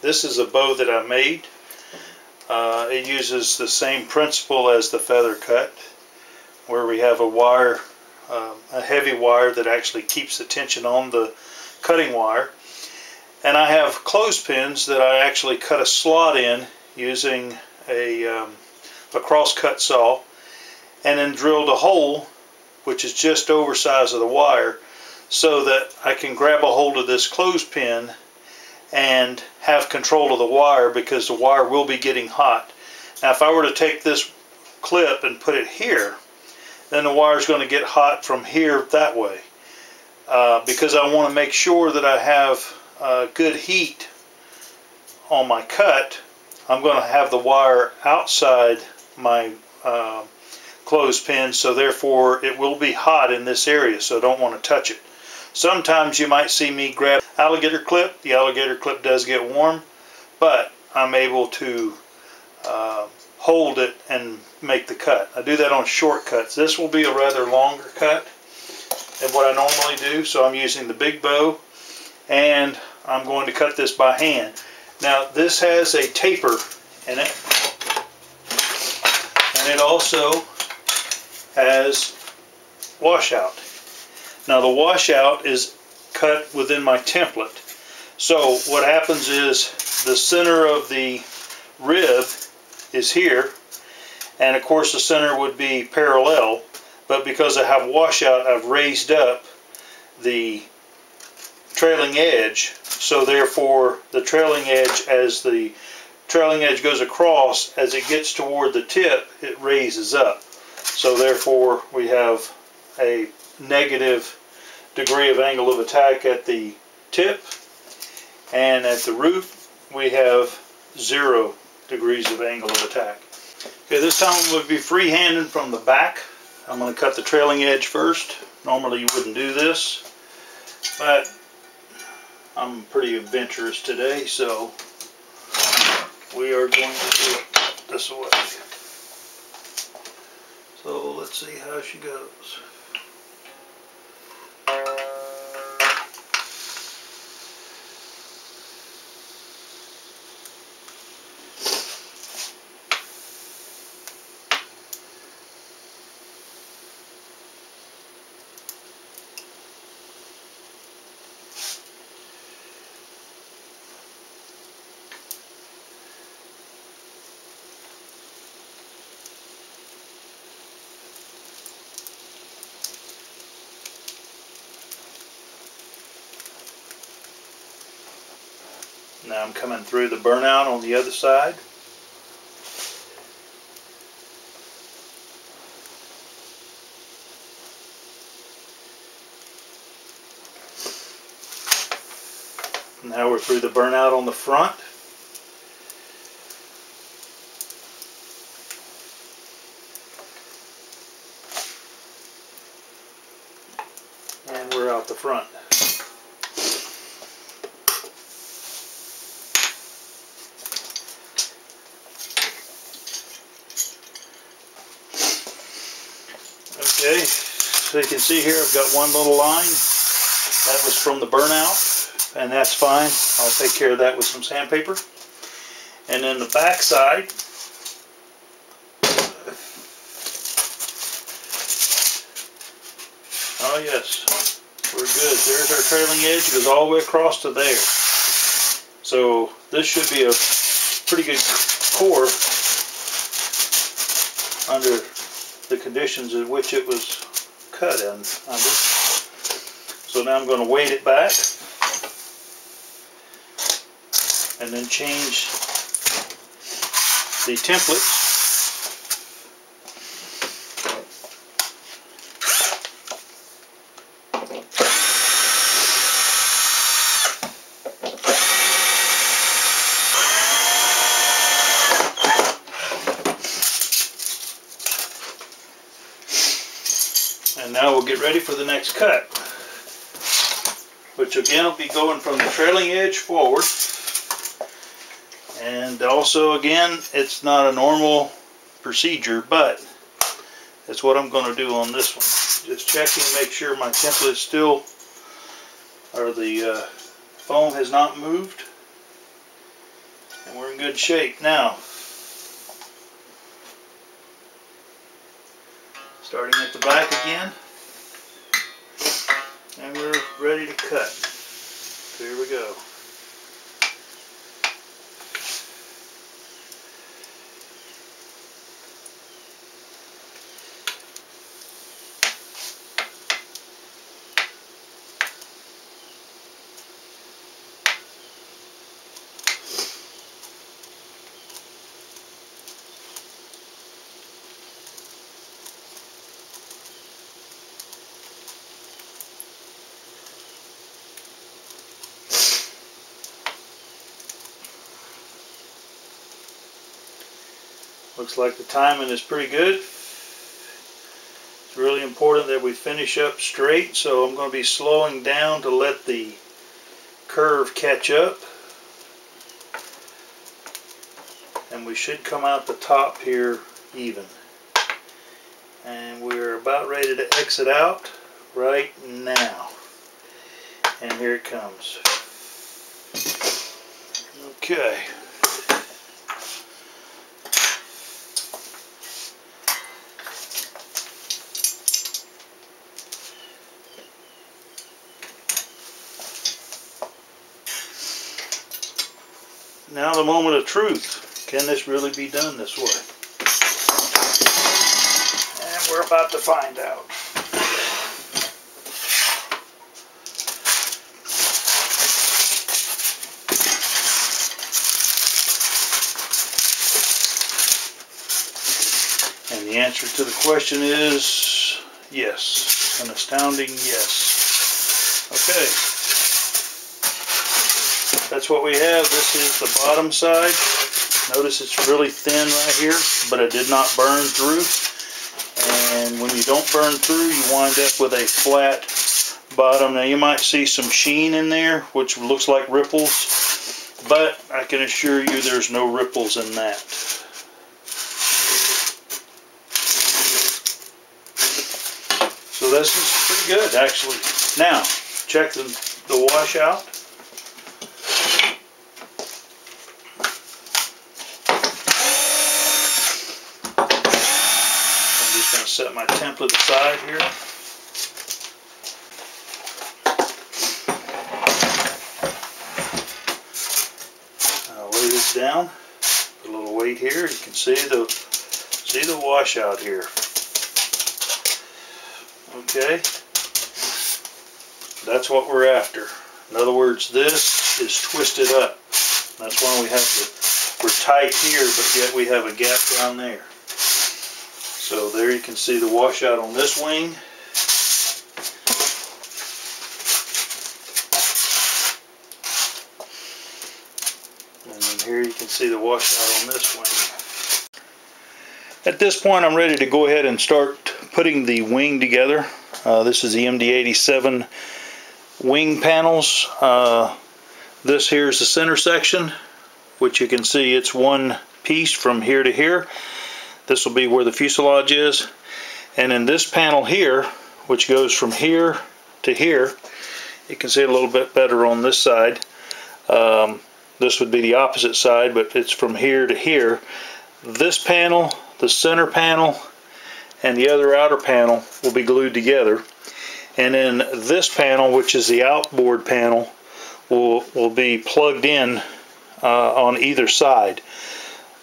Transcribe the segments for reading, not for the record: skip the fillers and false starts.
This is a bow that I made. It uses the same principle as the feather cut, where we have a wire, a heavy wire that actually keeps the tension on the cutting wire. And I have clothespins that I actually cut a slot in using a cross-cut saw, and then drilled a hole which is just oversized of the wire, so that I can grab a hold of this clothespin and have control of the wire, because the wire will be getting hot. Now if I were to take this clip and put it here, then the wire is going to get hot from here that way, because I want to make sure that I have good heat on my cut. I'm going to have the wire outside my clothespin, so therefore it will be hot in this area, so I don't want to touch it. Sometimes you might see me grab alligator clip. The alligator clip does get warm, but I'm able to hold it and make the cut. I do that on shortcuts. This will be a rather longer cut than what I normally do, so I'm using the big bow, and I'm going to cut this by hand. Now this has a taper in it, and it also has washout. Now the washout is cut within my template. So what happens is the center of the rib is here, and of course the center would be parallel, but because I have washout, I've raised up the trailing edge, so therefore the trailing edge, as the trailing edge goes across, as it gets toward the tip, it raises up. So therefore we have a negative degree of angle of attack at the tip, and at the root we have 0 degrees of angle of attack. Okay, this time I'm going to be free-handed from the back. I'm going to cut the trailing edge first. Normally you wouldn't do this, but I'm pretty adventurous today, so we are going to do it this way. So let's see how she goes. Now I'm coming through the burnout on the other side. Now we're through the burnout on the front. And we're out the front. Okay, so you can see here I've got one little line. That was from the burnout, and that's fine. I'll take care of that with some sandpaper. And then the back side, oh yes, we're good. There's our trailing edge. It goes all the way across to there. So this should be a pretty good core under the conditions in which it was cut under. So now I'm going to weight it back and then change the template. And now we'll get ready for the next cut, which again will be going from the trailing edge forward. And also again, it's not a normal procedure, but that's what I'm going to do on this one. Just checking, make sure my template is still, or the foam has not moved. and we're in good shape. Now, starting at the back again, and we're ready to cut. So here we go. Looks like the timing is pretty good. It's really important that we finish up straight, so I'm going to be slowing down to let the curve catch up. And we should come out the top here even. And we're about ready to exit out right now. And here it comes. Okay. Now the moment of truth. Can this really be done this way? And we're about to find out. And the answer to the question is yes. An astounding yes. Okay. That's what we have. This is the bottom side. Notice it's really thin right here, but it did not burn through. And when you don't burn through, you wind up with a flat bottom. Now you might see some sheen in there, which looks like ripples, but I can assure you there's no ripples in that. So this is pretty good, actually. Now, check the washout. Set my template aside here. I'll lay this down. Put a little weight here. You can see the washout here. Okay. That's what we're after. In other words, this is twisted up. That's why we're tight here, but yet we have a gap down there. So there you can see the washout on this wing. And then here you can see the washout on this wing. At this point I'm ready to go ahead and start putting the wing together. This is the MD-87 wing panels. This here is the center section, which you can see it's one piece from here to here. This will be where the fuselage is, and in this panel here, which goes from here to here, you can see it a little bit better on this side. This would be the opposite side, but it's from here to here. This panel, the center panel, and the other outer panel will be glued together, and then this panel, which is the outboard panel, will be plugged in on either side.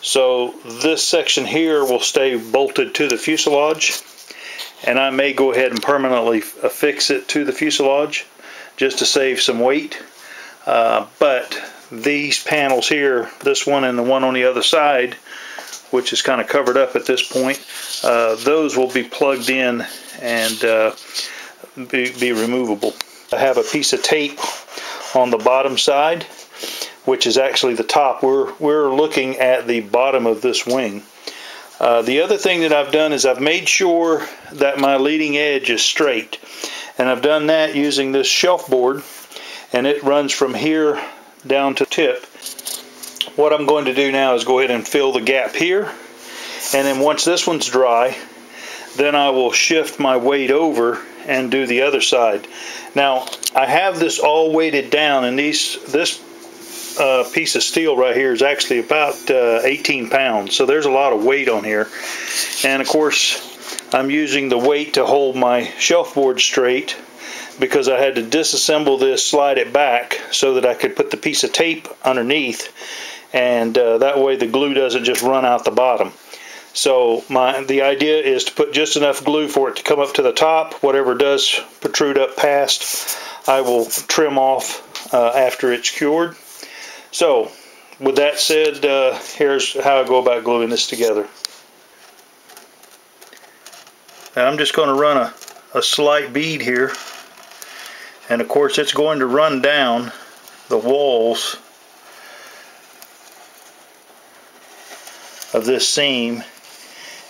So this section here will stay bolted to the fuselage, and I may go ahead and permanently affix it to the fuselage just to save some weight. But these panels here, this one and the one on the other side, which is kind of covered up at this point, those will be plugged in and be removable. I have a piece of tape on the bottom side, which is actually the top. We're looking at the bottom of this wing. The other thing that I've done is I've made sure that my leading edge is straight, and I've done that using this shelf board, and it runs from here down to tip. What I'm going to do now is go ahead and fill the gap here, and then once this one's dry, then I will shift my weight over and do the other side. Now I have this all weighted down, and this piece of steel right here is actually about 18 pounds, so there's a lot of weight on here. And of course I'm using the weight to hold my shelf board straight, because I had to disassemble this, slide it back so that I could put the piece of tape underneath, and that way the glue doesn't just run out the bottom. So the idea is to put just enough glue for it to come up to the top. Whatever does protrude up past, I will trim off after it's cured. So with that said, here's how I go about gluing this together. Now I'm just going to run a slight bead here, and of course it's going to run down the walls of this seam,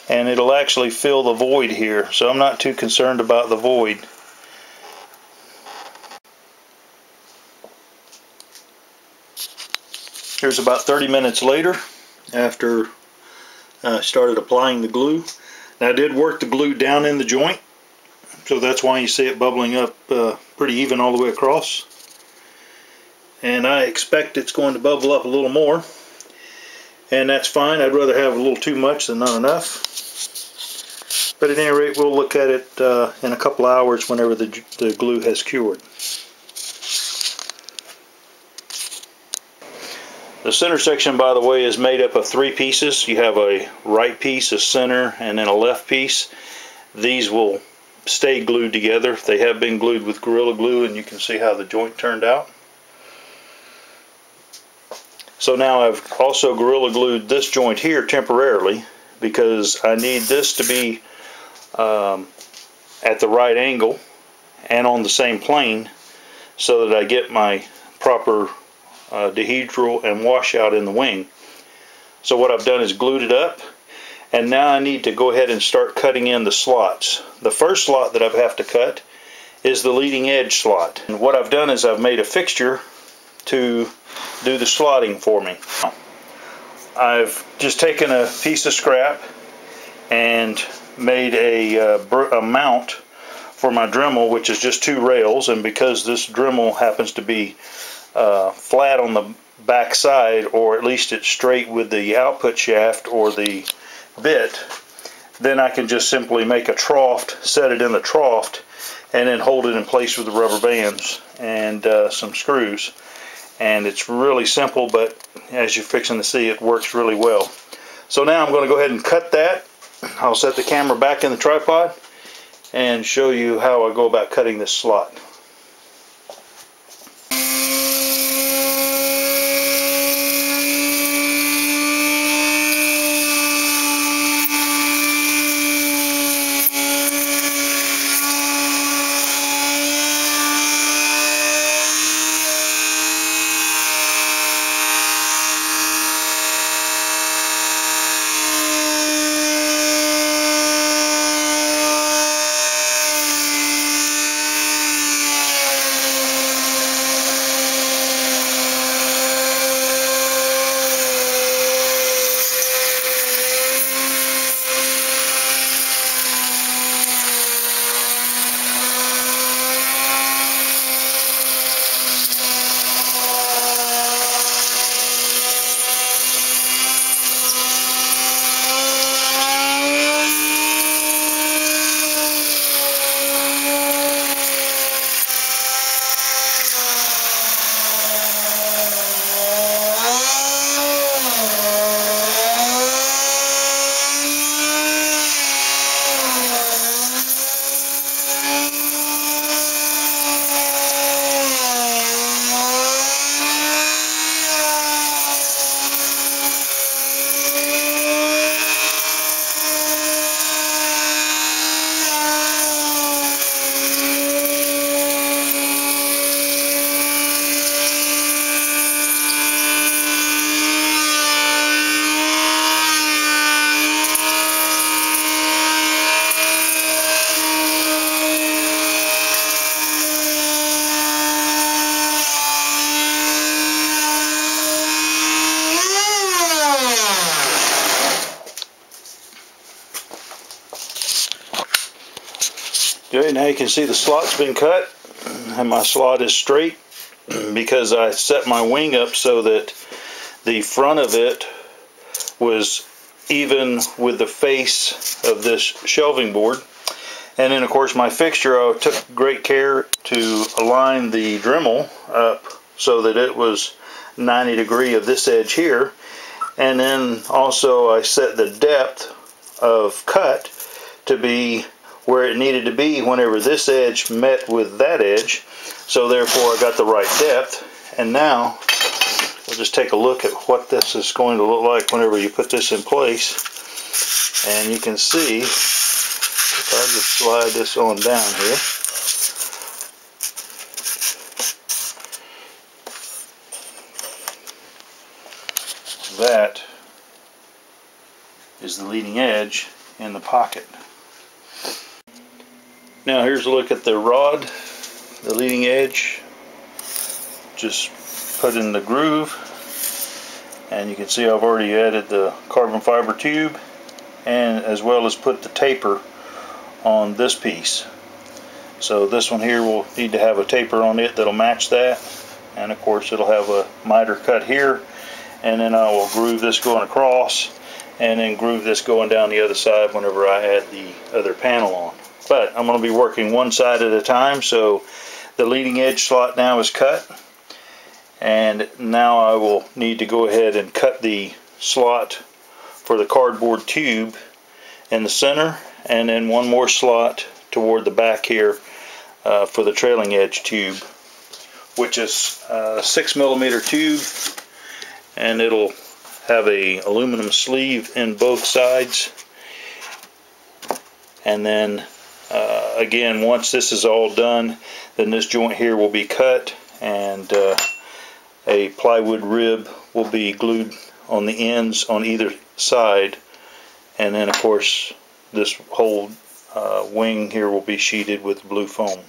and it'll actually fill the void here, so I'm not too concerned about the void. Here's about 30 minutes later after I started applying the glue. Now I did work the glue down in the joint, so that's why you see it bubbling up pretty even all the way across. And I expect it's going to bubble up a little more, and that's fine. I'd rather have a little too much than not enough. But at any rate, we'll look at it in a couple hours whenever the glue has cured. The center section, by the way, is made up of 3 pieces. You have a right piece, a center, and then a left piece. These will stay glued together. They have been glued with Gorilla Glue, and you can see how the joint turned out. So now I've also Gorilla Glued this joint here temporarily, because I need this to be at the right angle and on the same plane, so that I get my proper dehedral and washout in the wing. So what I've done is glued it up, and now I need to go ahead and start cutting in the slots. The first slot that I have to cut is the leading edge slot, and what I've done is I've made a fixture to do the slotting for me. I've just taken a piece of scrap and made a mount for my Dremel, which is just 2 rails, and because this Dremel happens to be flat on the back side, or at least it's straight with the output shaft or the bit, then I can just simply make a trough, set it in the trough, and then hold it in place with the rubber bands and some screws. And it's really simple, but as you're fixing to see, it works really well. So now I'm going to go ahead and cut that. I'll set the camera back in the tripod and show you how I go about cutting this slot. Okay, now you can see the slot's been cut and my slot is straight. because I set my wing up so that the front of it was even with the face of this shelving board. And then of course my fixture, I took great care to align the Dremel up so that it was 90 degree of this edge here. And then also I set the depth of cut to be where it needed to be whenever this edge met with that edge. So therefore I got the right depth. And now we'll just take a look at what this is going to look like whenever you put this in place. And you can see, if I just slide this on down here, that is the leading edge in the pocket. Now here's a look at the rod, the leading edge, just put in the groove, and you can see I've already added the carbon fiber tube, and as well as put the taper on this piece. So this one here will need to have a taper on it that'll match that, and of course it'll have a miter cut here, and then I will groove this going across and then groove this going down the other side whenever I add the other panel on. But I'm going to be working one side at a time. So the leading edge slot now is cut, and now I will need to go ahead and cut the slot for the cardboard tube in the center, and then one more slot toward the back here for the trailing edge tube, which is a 6mm tube, and it'll have a aluminum sleeve in both sides. And then again, once this is all done, then this joint here will be cut, and a plywood rib will be glued on the ends on either side, and then of course this whole wing here will be sheeted with blue foam.